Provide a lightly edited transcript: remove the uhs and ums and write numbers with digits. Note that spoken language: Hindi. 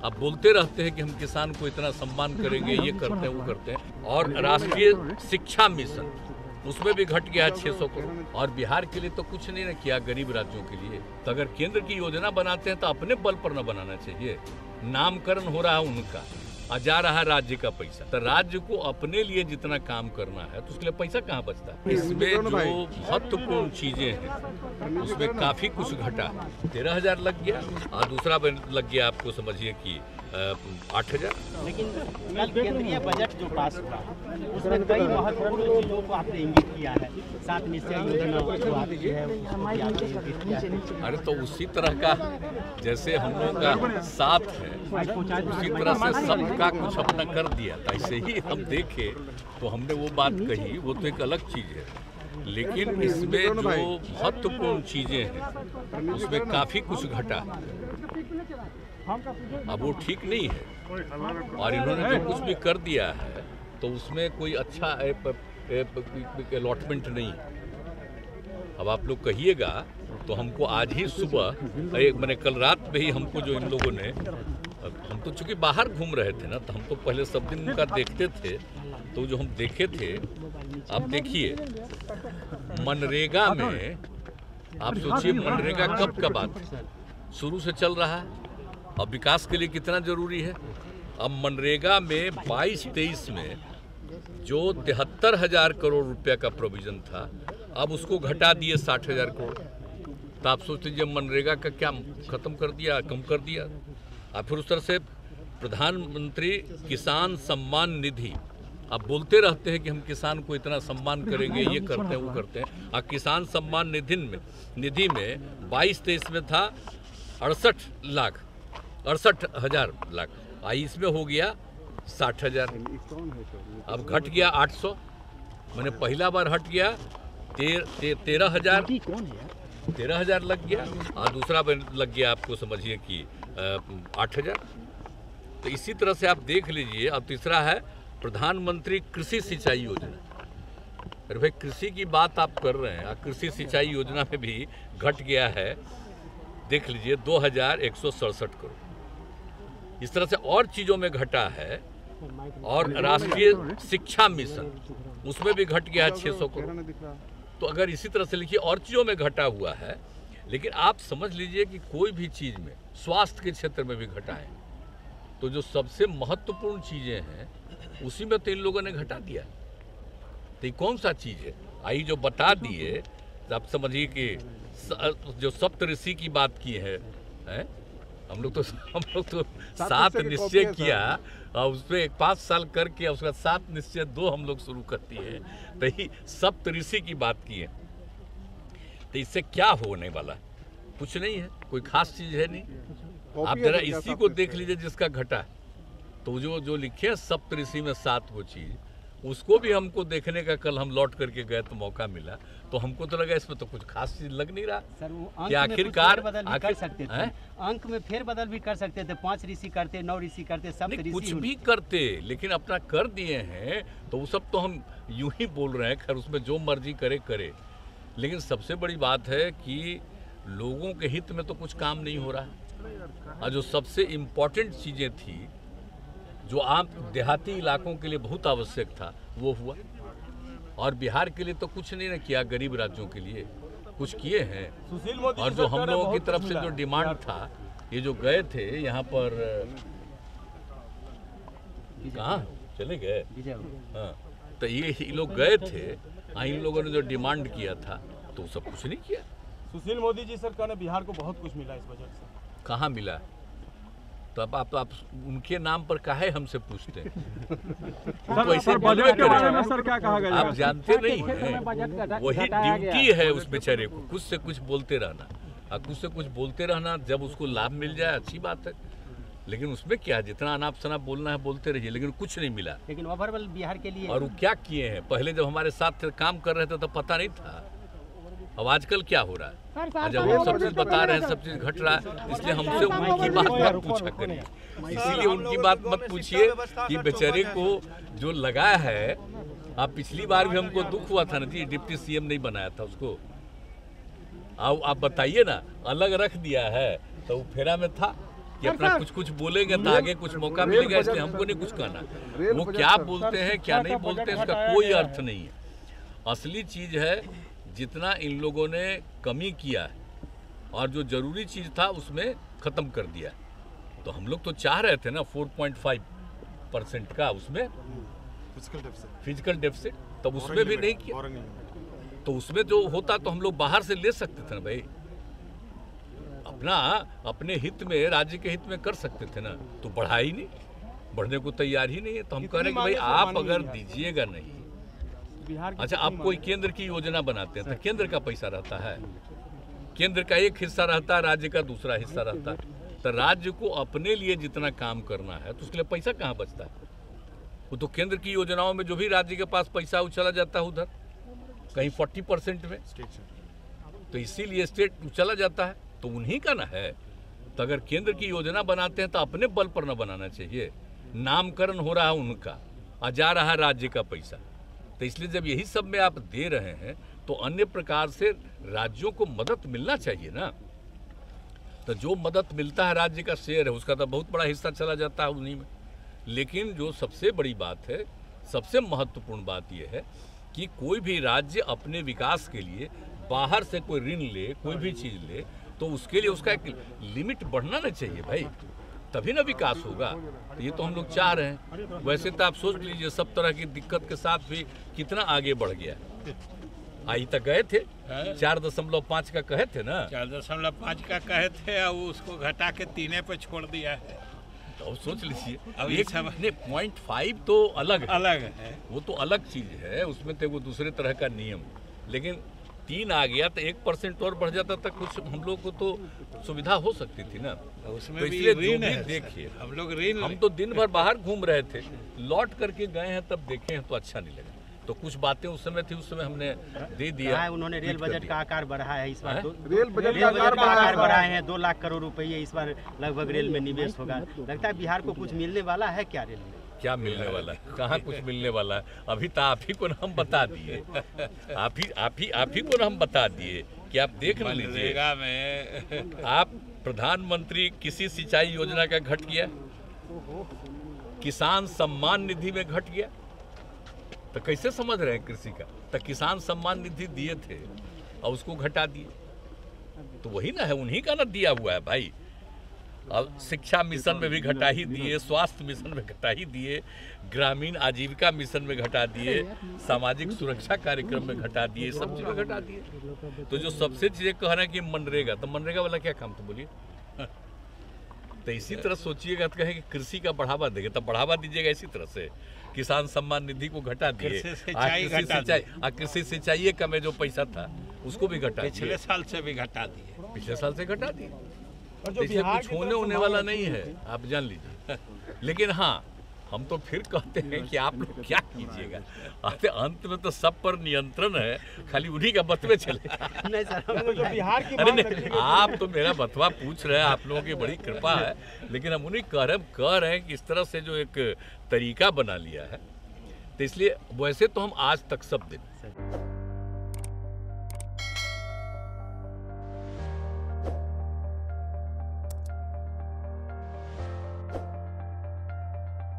अब बोलते रहते हैं कि हम किसान को इतना सम्मान करेंगे, ये करते हैं वो करते हैं। और राष्ट्रीय शिक्षा मिशन उसमें भी घट गया 600 करोड़। और बिहार के लिए तो कुछ नहीं ना किया गरीब राज्यों के लिए। तो अगर केंद्र की योजना बनाते हैं तो अपने बल पर न बनाना चाहिए। नामकरण हो रहा है उनका, जा रहा है राज्य का पैसा। तो राज्य को अपने लिए जितना काम करना है तो उसके लिए पैसा कहाँ बचता है। इसमें जो महत्वपूर्ण चीजें हैं उसमें काफी कुछ घटा। 13,000 लग गया और दूसरा लग गया आपको समझिए कि 8,000। लेकिन कल केंद्रीय बजट जो पास हुआ उसमें कई महत्वपूर्ण चीजों को आपने इंगित किया है। 7 निश्चय योजना जो आपकी है अरे तो उसी तरह का जैसे हम लोगों का साथ है उसी तरह से सबका कुछ अपना कर दिया था। ऐसे ही हम देखे तो हमने वो बात कही, वो तो एक अलग चीज है। लेकिन इसमें जो महत्वपूर्ण चीजें हैं उसमें काफी कुछ घटा। अब वो ठीक नहीं है और इन्होंने जो कुछ भी कर दिया है तो उसमें कोई अच्छा अलॉटमेंट नहीं। अब आप लोग कहिएगा तो हमको आज ही सुबह मैंने कल रात में ही हमको जो इन लोगों ने, हम तो चूंकि बाहर घूम रहे थे ना तो हम तो पहले सब दिन उनका देखते थे। तो जो हम देखे थे, आप देखिए मनरेगा में, आप सोचिए मनरेगा कब का बात शुरू से चल रहा है और विकास के लिए कितना जरूरी है। अब मनरेगा में 22-23 में जो 73,000 करोड़ रुपया का प्रोविजन था अब उसको घटा दिए 60,000 करोड़। तो आप सोच लीजिए मनरेगा का क्या खत्म कर दिया, कम कर दिया। और फिर उस तरह से प्रधानमंत्री किसान सम्मान निधि, आप बोलते रहते हैं कि हम किसान को इतना सम्मान करेंगे, ये करते हैं वो करते हैं। और किसान सम्मान निधि में 22-23 में था 68,000 लाख, इसमें हो गया 60,000। अब घट गया 800, मैंने पहला बार हट गया 13,000 लग गया और दूसरा लग गया आपको समझिए कि 8,000। तो इसी तरह से आप देख लीजिए। अब तीसरा है प्रधानमंत्री कृषि सिंचाई योजना। अरे भाई कृषि की बात आप कर रहे हैं, कृषि सिंचाई योजना में भी घट गया है, देख लीजिए 2,167 करोड़। इस तरह से और चीज़ों में घटा है। और राष्ट्रीय शिक्षा मिशन उसमें भी घट गया है 600 करोड़। तो अगर इसी तरह से लिखिए और चीज़ों में घटा हुआ है। लेकिन आप समझ लीजिए कि कोई भी चीज़ में, स्वास्थ्य के क्षेत्र में भी घटा है। तो जो सबसे महत्वपूर्ण चीज़ें हैं उसी में तो इन लोगों ने घटा दिया। तो ये कौन सा चीज़ है आई जो बता दिए। तो आप समझिए कि जो सप्तऋषि की बात की है, हम लोग तो 7 निश्चय किया और उस पर 5 साल करके उसके बाद 7 निश्चय 2 हम लोग शुरू करती है। तो ही सप्तऋषि की बात की है। तो इससे क्या होने वाला, कुछ नहीं है, कोई खास चीज है नहीं। आप जरा इसी को देख लीजिए जिसका घटा। तो जो लिखे हैं सप्तऋषि में 7 वो चीज, उसको भी हमको देखने का कल हम लौट करके गए तो मौका मिला। तो हमको तो लगा इसमें तो कुछ खास चीज लग नहीं रहा सर। वो कि आखिरकार कर सकते थे, अंक में फेरबदल भी कर सकते थे। 5 ऋषि करते, 9 ऋषि करते, सब कुछ भी करते, लेकिन अपना कर दिए हैं। तो वो सब तो हम यूं ही बोल रहे हैं, खैर उसमें जो मर्जी करे करे। लेकिन सबसे बड़ी बात है कि लोगों के हित में तो कुछ काम नहीं हो रहा। और जो सबसे इम्पोर्टेंट चीज़ें थी, जो आम देहाती इलाकों के लिए बहुत आवश्यक था, वो हुआ। और बिहार के लिए तो कुछ नहीं ना किया, गरीब राज्यों के लिए कुछ किए हैं। और जो हम लोगों की तरफ से जो डिमांड था, ये जो गए थे यहाँ पर, कहाँ चले गए, हाँ, तो ये लोग गए थे, इन लोगों ने जो डिमांड किया था तो सब कुछ नहीं किया। सुशील मोदी जी सर कहने बिहार को बहुत कुछ मिला इस बजट से। कहाँ मिला? तो अब आप उनके नाम पर काहे हमसे पूछते हैं? तो ऐसे बजट के बारे में सर क्या कहा गया? आप जानते नहीं हैं, वही ड्यूटी है उस बेचारे को, कुछ से कुछ बोलते रहना। और कुछ से कुछ बोलते रहना, जब उसको लाभ मिल जाए अच्छी बात है। लेकिन उसमें क्या, जितना अनाप शनाप बोलना है बोलते रहिए, लेकिन कुछ नहीं मिला। लेकिन ओवरऑल बिहार के लिए और वो क्या किए हैं, पहले जब हमारे साथ काम कर रहे थे तो पता नहीं था। अब आजकल क्या हो रहा है, जब हम सब चीज बता रहे हैं, सब चीज घट रहा है, इसलिए हमसे उनकी बात मत पूछा करिए। इसीलिए उनकी बात मत पूछिए कि बेचारे को जो लगा है। आप पिछली बार भी हमको दुख हुआ था ना जी, डिप्टी सीएम नहीं बनाया था उसको। आप बताइए ना, अलग रख दिया है तो वो फेरा में था। कि अपना कुछ कुछ बोलेंगे तो आगे कुछ मौका मिलेगा, इसलिए हमको नहीं कुछ कहना। वो क्या बोलते हैं क्या नहीं बोलते हैं इसका कोई अर्थ नहीं है। असली चीज़ है जितना इन लोगों ने कमी किया है और जो जरूरी चीज़ था उसमें ख़त्म कर दिया। तो हम लोग तो चाह रहे थे ना 4.5% का उसमें फिजिकल डेफिसिट, तब उसमें भी नहीं किया। तो उसमें जो होता तो हम लोग बाहर से ले सकते थे ना भाई, अपने हित में, राज्य के हित में कर सकते थे ना। तो बढ़ा ही नहीं, बढ़ने को तैयार ही नहीं है। तो हम कह रहे हैं कि भाई आप अगर दीजिएगा नहीं, अच्छा आप कोई केंद्र की योजना बनाते हैं तो केंद्र का पैसा रहता है, केंद्र का एक हिस्सा रहता है, राज्य का दूसरा हिस्सा रहता है। तो राज्य को अपने लिए जितना काम करना है तो उसके लिए पैसा कहाँ बचता है? वो तो केंद्र की योजनाओं में जो भी राज्य के पास पैसा वो चला जाता है उधर कहीं 40% में, तो इसीलिए स्टेट चला जाता है। तो उन्हीं का ना है। तो अगर केंद्र की योजना बनाते हैं तो अपने बल पर ना बनाना चाहिए। नामकरण हो रहा है उनका और जा रहा है राज्य का पैसा। तो इसलिए जब यही सब में आप दे रहे हैं तो अन्य प्रकार से राज्यों को मदद मिलना चाहिए ना। तो जो मदद मिलता है राज्य का शेयर है उसका तो बहुत बड़ा हिस्सा चला जाता है उन्हीं में। लेकिन जो सबसे बड़ी बात है, सबसे महत्वपूर्ण बात यह है कि कोई भी राज्य अपने विकास के लिए बाहर से कोई ऋण ले, कोई भी चीज़ ले, तो उसके लिए उसका एक लिमिट बढ़ना ना चाहिए भाई, तभी ना विकास होगा। तो ये तो हम लोग चाह रहे हैं। वैसे तो आप सोच लीजिए सब तरह की दिक्कत के साथ भी कितना आगे बढ़ गया। आई तक गए थे 4.5 का कहे थे ना, 4.5 का कहे थे और उसको घटा के 3 पे छोड़ दिया है। तो सोच लीजिए अब एक सब 0.5 तो अलग है, वो तो अलग चीज़ है, उसमें तो वो दूसरे तरह का नियम। लेकिन 3 आ गया तो 1% और बढ़ जाता तक कुछ हम लोग को तो सुविधा हो सकती थी ना। उसमें तो भी इसलिए ऋण है। देखिए हम लोग ऋण, हम तो दिन भर बाहर घूम रहे थे, लौट करके गए हैं तब देखे हैं तो अच्छा नहीं लगा। तो कुछ बातें उस समय थी, उस समय हमने दे दिया। उन्होंने रेल बजट का आकार बढ़ा है इस बार, रेल बजट का आकार बढ़ाए हैं। 2 लाख करोड़ रुपये इस बार लगभग रेल में निवेश होगा। लगता है बिहार को कुछ मिलने वाला है क्या रेल में? क्या मिलने वाला है? कहाँ कुछ मिलने वाला है? अभी तो आप ही को ना हम बता दिए, आप ही को ना हम बता दिए कि आप देख लीजिए। आप प्रधानमंत्री कृषि सिंचाई योजना का घट गया, किसान सम्मान निधि में घट गया। तो कैसे समझ रहे हैं कृषि का? तो किसान सम्मान निधि दिए थे और उसको घटा दिए, तो वही ना है, उन्हीं का ना दिया हुआ है भाई। अब शिक्षा मिशन में भी घटा ही दिए, स्वास्थ्य मिशन में घटा ही दिए, ग्रामीण आजीविका मिशन में घटा दिए, सामाजिक सुरक्षा कार्यक्रम में घटा दिए, सब चीज़ में घटा दिए। तो जो सबसे चीज़ें कह रहे हैं कि मनरेगा, तो मनरेगा वाला क्या काम था बोलिए? तो इसी तरह सोचिएगा तो कहें कि कृषि का बढ़ावा देंगे, तब बढ़ावा दीजिएगा इसी तरह से। किसान सम्मान निधि को घटा दिए, कृषि सिंचाई का में जो पैसा था उसको भी घटा दिए, पिछले साल से भी घटा दिए, पिछले साल से घटा दिए। तो इसलिए कुछ होने वाला नहीं है, आप जान लीजिए। लेकिन हाँ, हम तो फिर कहते हैं कि आप लोग क्या कीजिएगा, अंत में तो सब पर नियंत्रण है, खाली उन्हीं का बतवे चले। नहीं सर, जो बिहार की अरे नहीं, आप तो मेरा बतवा पूछ रहे हैं, आप लोगों की बड़ी कृपा है। लेकिन हम उन्हीं कह रहे हैं कि इस तरह से जो एक तरीका बना लिया है, तो इसलिए वैसे तो हम आज तक सब दिन